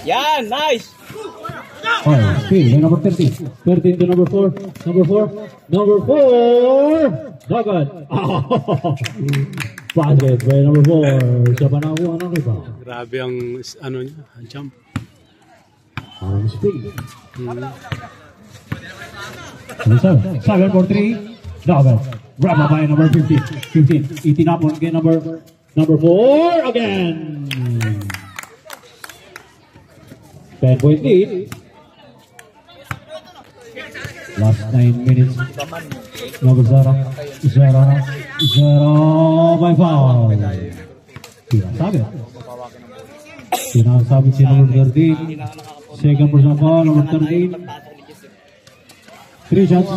Yan, nice. Oh, speed by number 13. 13 to number 4. Number 4. Number 4. Dagat. Basket by number 4. Siya pa nakuha ng rebound. Grabe ang ano niya, jump. Speed. 7 for 3. Dagat. Grab by number 15. 15. Eating up on again number 4 again. 10-point lead. Last 9 minutes. Number 0 by foul. Sinasabi si number 13. Second person foul, number 13. 3 shots.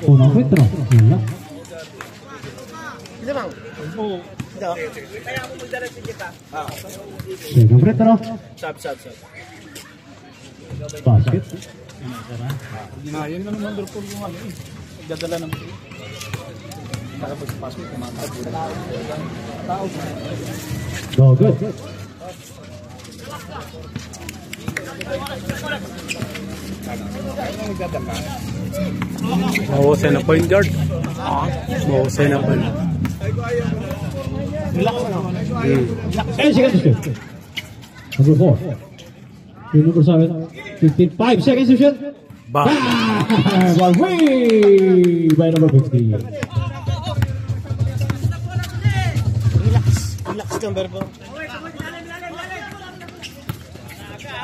Unang free throw. Wala. Second free throw. Sab. Basket. Yan lang naman drop ko ano eh. Nagdadala ng tapos pasok kumakabula. Tao. Go good. Mahusay na point guard. Mahusay na point. And second shoot. Number 4. Number 7. 15. 5 seconds to shoot. Bang! One way by number 50. Relax number 4.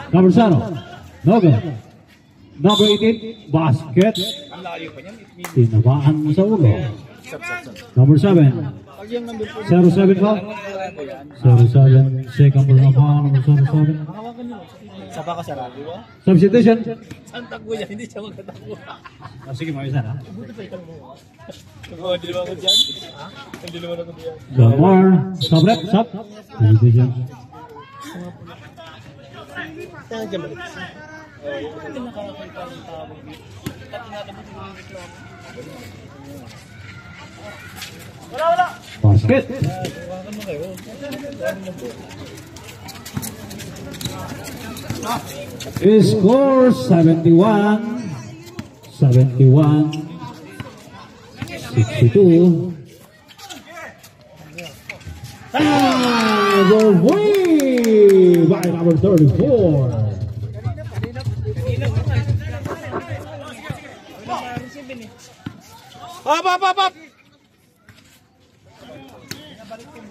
Number 7. No good. Number 18. Basket. Tinabaan mo sa ulo. Number 7. 07 ba? 07. Second ball na pa. Number 07. Sapa ka sarado ba? Substitution. Saan takbo yan? Hindi siya magkatakbo. Sige, mag-isa na. Hindi naman ako dyan. Hindi naman ako dyan. Lamar. Stop rep. Stop. Substitution. Saan dyan balik? Hindi nakakita ng tao. Wala! Basket. Score 71. 62. The way by number 34. Up!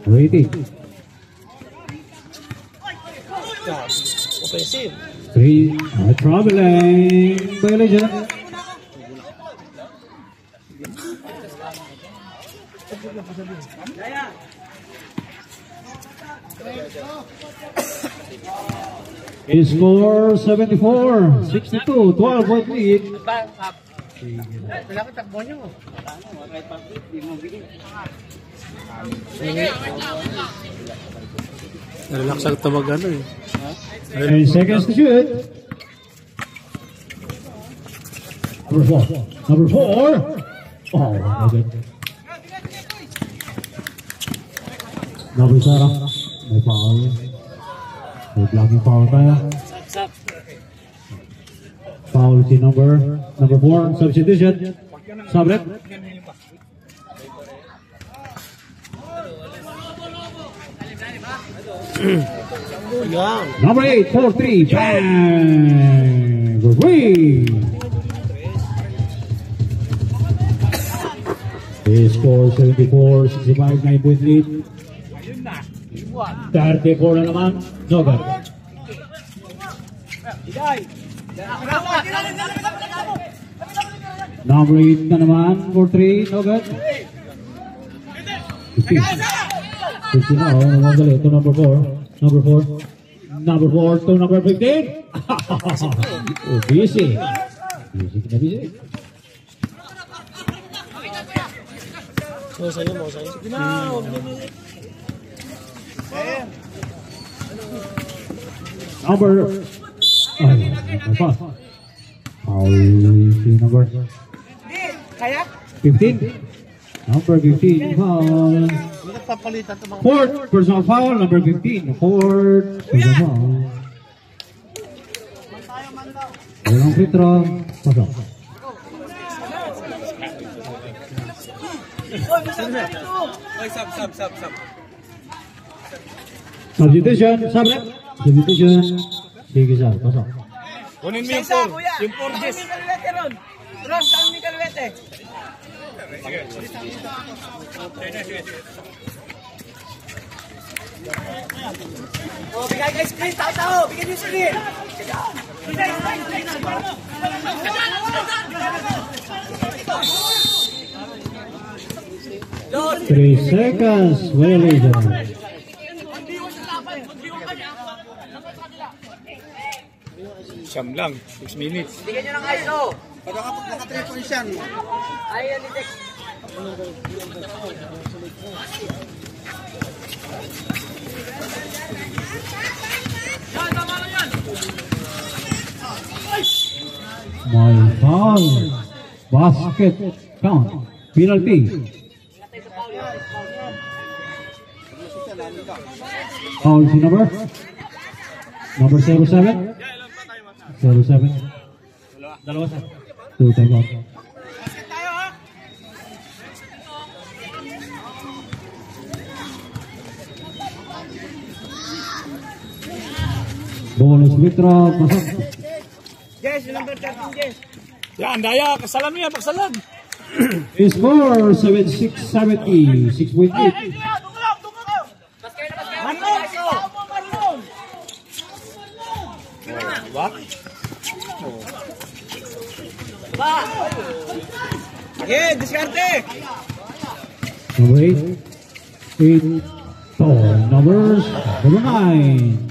Waiting. Offensive. 3 traveling violation. Score 74, 62, 12-point lead. Wala ka takbo nyo. Relax ang tawag ano eh. 10 seconds to shoot. Number 4. Oh, okay. Number 7. May foul. May blocking foul tayo. Foul si number 4. Substitution. Sabret. Number 8, 4-3, bang! Good way! They score 74, 65, 9-point lead. 34 na naman, no good. Number 8 na naman, 4-3, no good. 15 na, naman ito number 4. Number 4 to number 15. Oh, busy. Busy. Mau saya. Sige na, huwag na niya. Number 5. Si number 15. Number 15, foul. Fourth personal foul, number 15. Fourth personal foul. Walang free throw. Pasok. Substitution, sabre. Substitution. Sige, sir. Pasok. Kunin mo yung 4. Yung 4 Jess. Ron, dami ni Calvete. Oh, bigay guys, screen, tao. Bigay niyo screen. 3 seconds. Violation. Siyam lang. 6 minutes. Bigyan niyo ng ISO. Pag naka-3 points yan. Ayan, Nitex. My foul. Basket count. Penalty. Foul si number 07. 07. Dalawa sa. 2 time out. Bonus withdraw. Pasok. Jess, number 13, Jess. Yan, daya. Kasalan mo yan. Pagsalan. Score 76-70. 6.8. Manong, ISO. Diba? Ba. Okay, diskarte. Number 8. 8. Numbers. Number 9.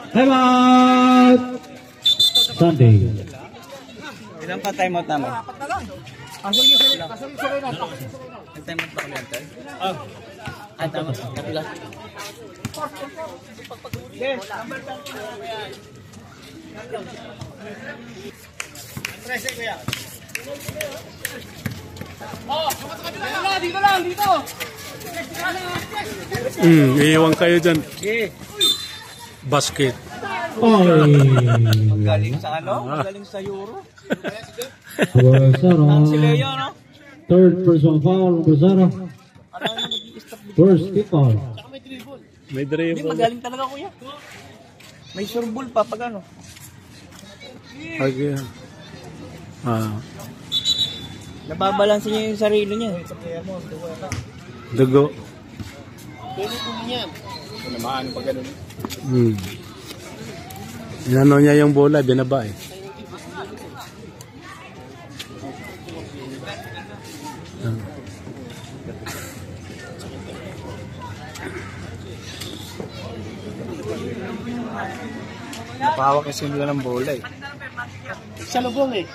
Time out. Sunday. Ilan pa time out namin? Pasok yung sarili. Time out ba kami ante? Ay, tama. Kapila. Yes, number 13 kuya. Dito lang, dito. Iiwan kayo dyan. Okay. Basket. Oy. Galing sa ano? Galing sa Euro. Sara. Si Leo, no? Third personal foul. Sara. First kick foul. May Hindi, dribble. magaling talaga kuya. May surbol pa pag ano. Okay. Nababalansin niya yung sarili niya. Dugo. Tinamaan pag ganun. Inano niya yung bola, binaba eh. Napahawak kasi nila ng bola eh. Sa lubong eh.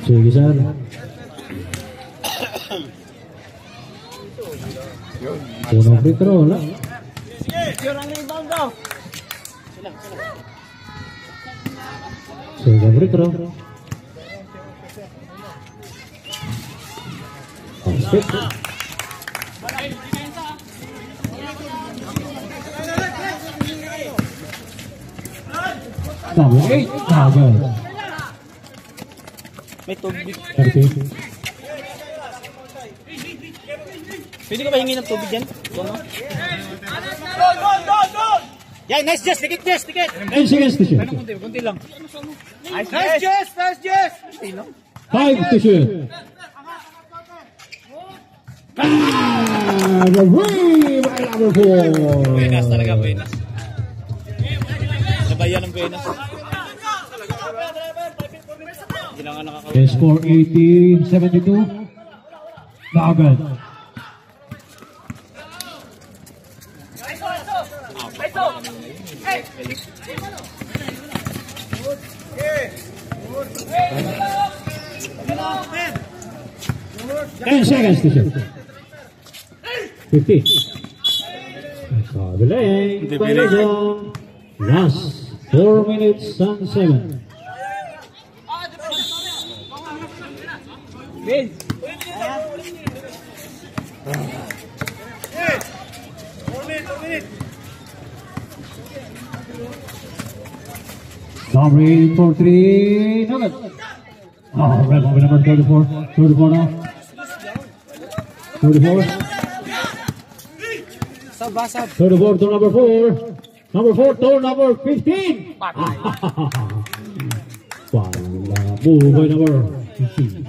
Sige, sir. Unang free throw, wala. Yun ang rebound daw. Second free throw. Basket. Number 8. Number May tubig. 30. Pwede ka ba hingi ng tubig dyan? Ano? Yan, nice Jess! Dikit Jess! Dikit! 10 seconds to shoot. Kunti lang. Nice Jess! Nice Jess! 5 to shoot. The ring by number 4. Buenas talaga, buenas. Nabayan ng buenas. Hindi na nga nakakawin. Score 18-72. Agad. Ten seconds to shoot. 15. Kabilang. Parizong. Last 4 minutes and 7. Number 8 for 3. Nugget. Oh, red ball number 34. 34 now. 34. 34 to number 4. Number 4 to number 15. Wala. Move by number 15.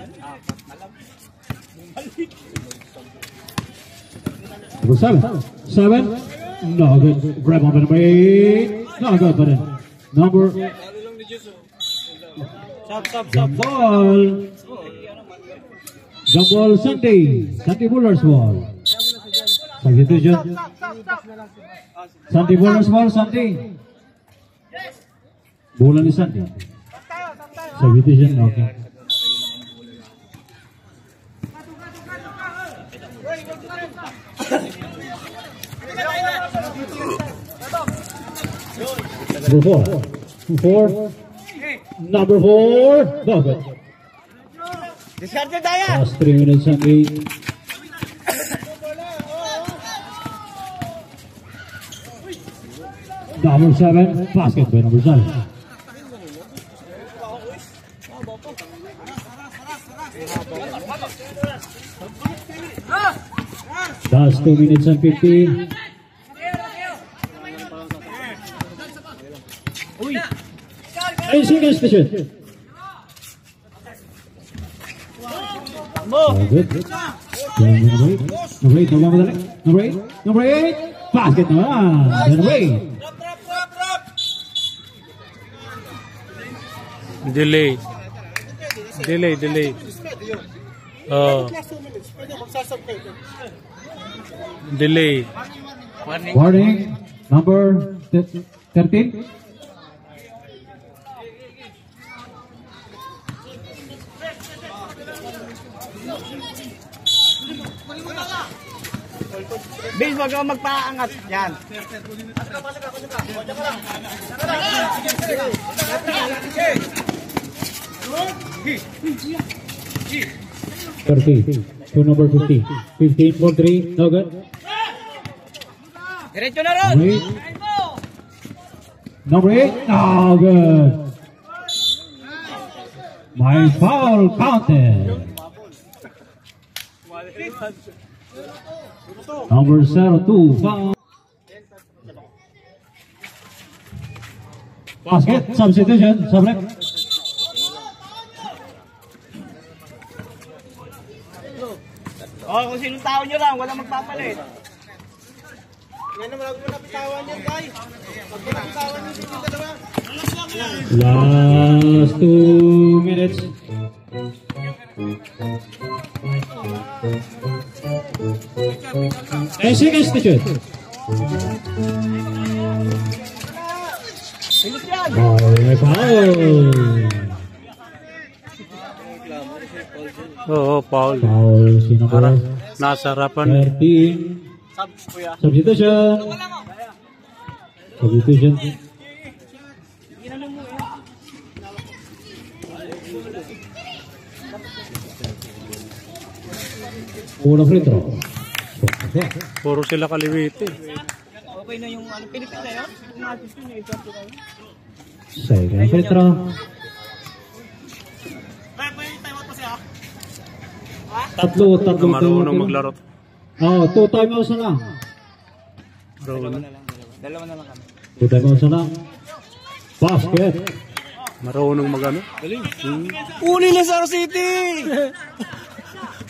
Number 7. 7. No good. Grab on by number 8. No good, but then. Number. Jump ball. Jump ball Sunday. Sunday Buller's ball. Substitution. Sunday Buller's ball Sunday. Bola ni Sunday. Substitution. Okay. Number 4. 4. Number 4. No good. Last 3 minutes and 8. Number 7. Basket by number 7. Last 2 minutes and 50. Ay, single station. Good. Number 8. Basket naman. Number 8. Delay. Oh. Delay. Warning. Number 13. Bill, wag kang magpaangat. Yan. 30 to number 15. 15 for 3. No good. Diretso na ron. Number 8. No good. My foul counted. Number 02. Foul. Basket. Substitution. Sabrek. Oh, kung sinong tao nyo lang, walang magpapalit. Last 2 minutes. And second station. My foul. Oo, Paul. Foul si number Nasa harapan. 13. Substitution. Substitution. Una free throw. Puro sila kaliwiti. Okay na yung Pilipin na yun? Second free throw. Tatlo. Marunong maglaro. Oh, 2 timeouts na lang. Dalawa na lang kami. 2 timeouts na lang. Basket. Marunong magano. Uli na Star City!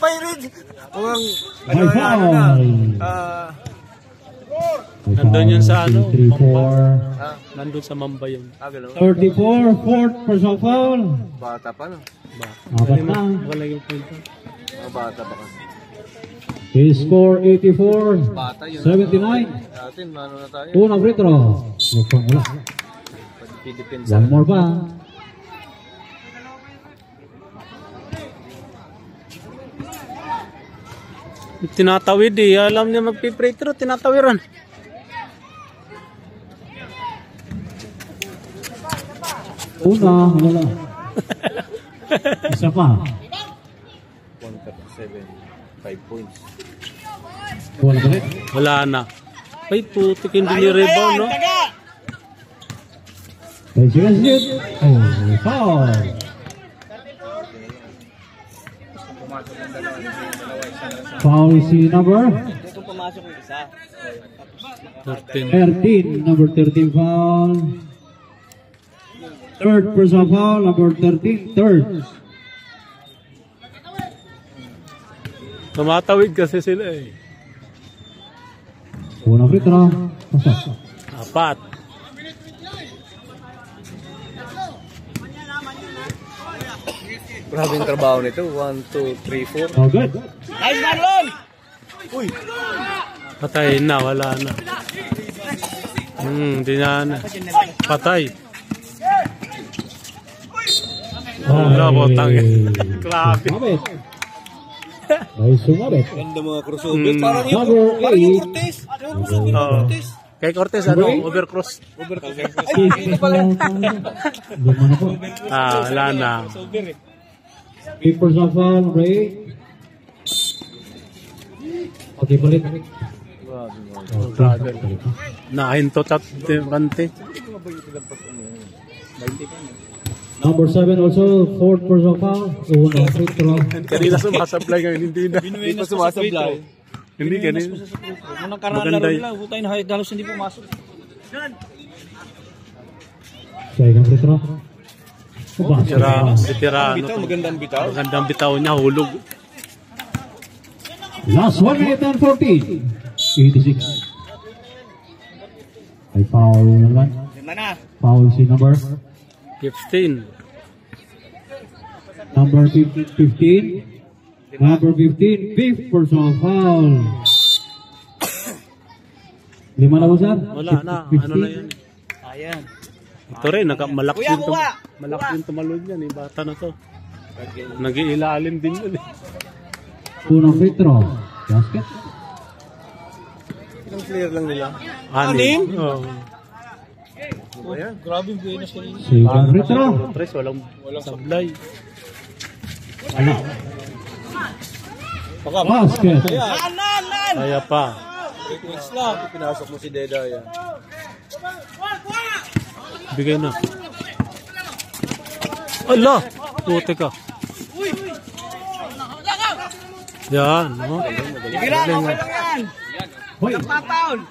Pirates! My foul. Nandun yan sa ano? 3-4. Nandun sa Mamba yun. 34, fourth personal foul. Bata pa, no? Apat na. Wala yung point. Bata pa kasi. His score 84, Bata yun. 79. Atin, mano na tayo. Unang free throw. Mukhang wala. Philippines. One more pa. Tinatawid eh. Alam niya magpipray pero tinatawiran. Una, wala. Isa pa. 137. 5 points. Wala ba rin? Wala na. Ay, putik hindi ni rebound, no? 10 seconds yun. Oh, foul. Foul si number Dito pumasok yung isa. 13. 13. Number 13 foul. Third personal foul. Number 13. Third. Tumatawid kasi sila eh. Unang free throw. Pasok. 4. Grabe yung trabaho nito. 1, 2, 3, 4. Oh, good. Nice, Marlon! Patay na, wala na. Hindi na. Patay. Wala, botang yan. Grabe. Sumabit. Ay, sumabit. Ganda mga crossover. Parang Number 8. Cortez. Oo. Kay Cortez, ano? Overcross. Lima na po. Wala na. Fifth personal foul. Number 8. Okay, balik. Grabe. Nahinto chat. Kante. Number 7 also. Fourth personal foul. Unang free throw. Kanina sumasablay ngayon, hindi na. Hindi pa sumasablay. Hindi kanina. Unang karaan Maganda laro yun. nila, hutay na halos hindi pumasok. Second free throw. Tira. Magandang bitaw. Magandang bitaw niya, hulog. Last 1 minute and 14. 86. Ay foul naman. Foul si number 15. Number 15. Number 15. Fifth personal foul. Lima na po, sir? Wala na. Ano na yan? Ayan. Ito rin, malaki yung tumalon yan. Eh. Bata na to. Nag-iilalim din yun. Eh. Unang free throw. Basket. Ilang clear lang nila. 6? Oo. Grabe yung buenas kanina. Second free throw. Tres, walang sablay. Ano? Basket. Kaya pa. Pinasok mo si Deda yan. Bigay na. Ala! Puti ka. Yan. No? Galing, okay lang yan. Hoy. Papaul.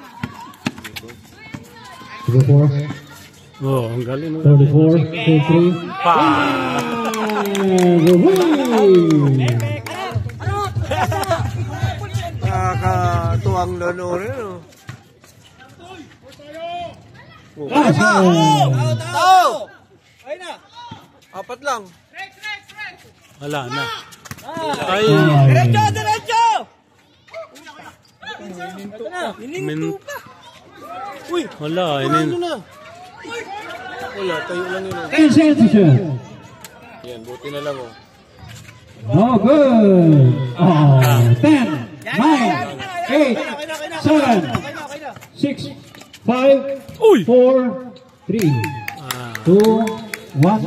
34. Oh, ang galing. No? 34. 33. Pa! Nakakatuwang lanorin. Ayun na. 4 lang. Wala na. Ay! Diretso! Min... Wala. Wala, tayo lang yun. 10 seconds. Yan, buti na lang oh. No good. Oh, 10, 9, 8, 7, 6, 5, Uy! 4, 3, 2, 1, 0.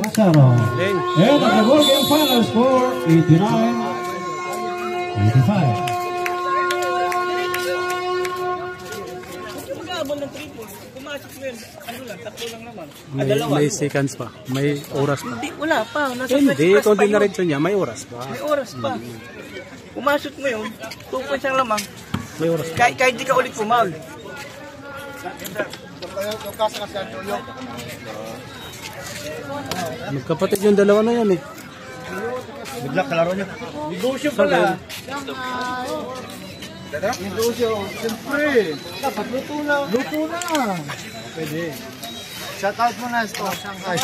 And the ball game final score 89-85. May seconds pa. May oras pa. Hindi, wala pa. Nasa Hindi, press kung pa di na yun. rin niya, may oras pa. May oras pa. Pumasok mo yun, 2 points ang lamang. May oras pa. Kahit di ka ulit pumaul. Magkapatid yung dalawa na yan eh. Bigla kalaro niya. Negosyo pala. Negosyo. Siyempre. Dapat luto na. Luto na. Pwede. Shout out mo na ito. Shanghai.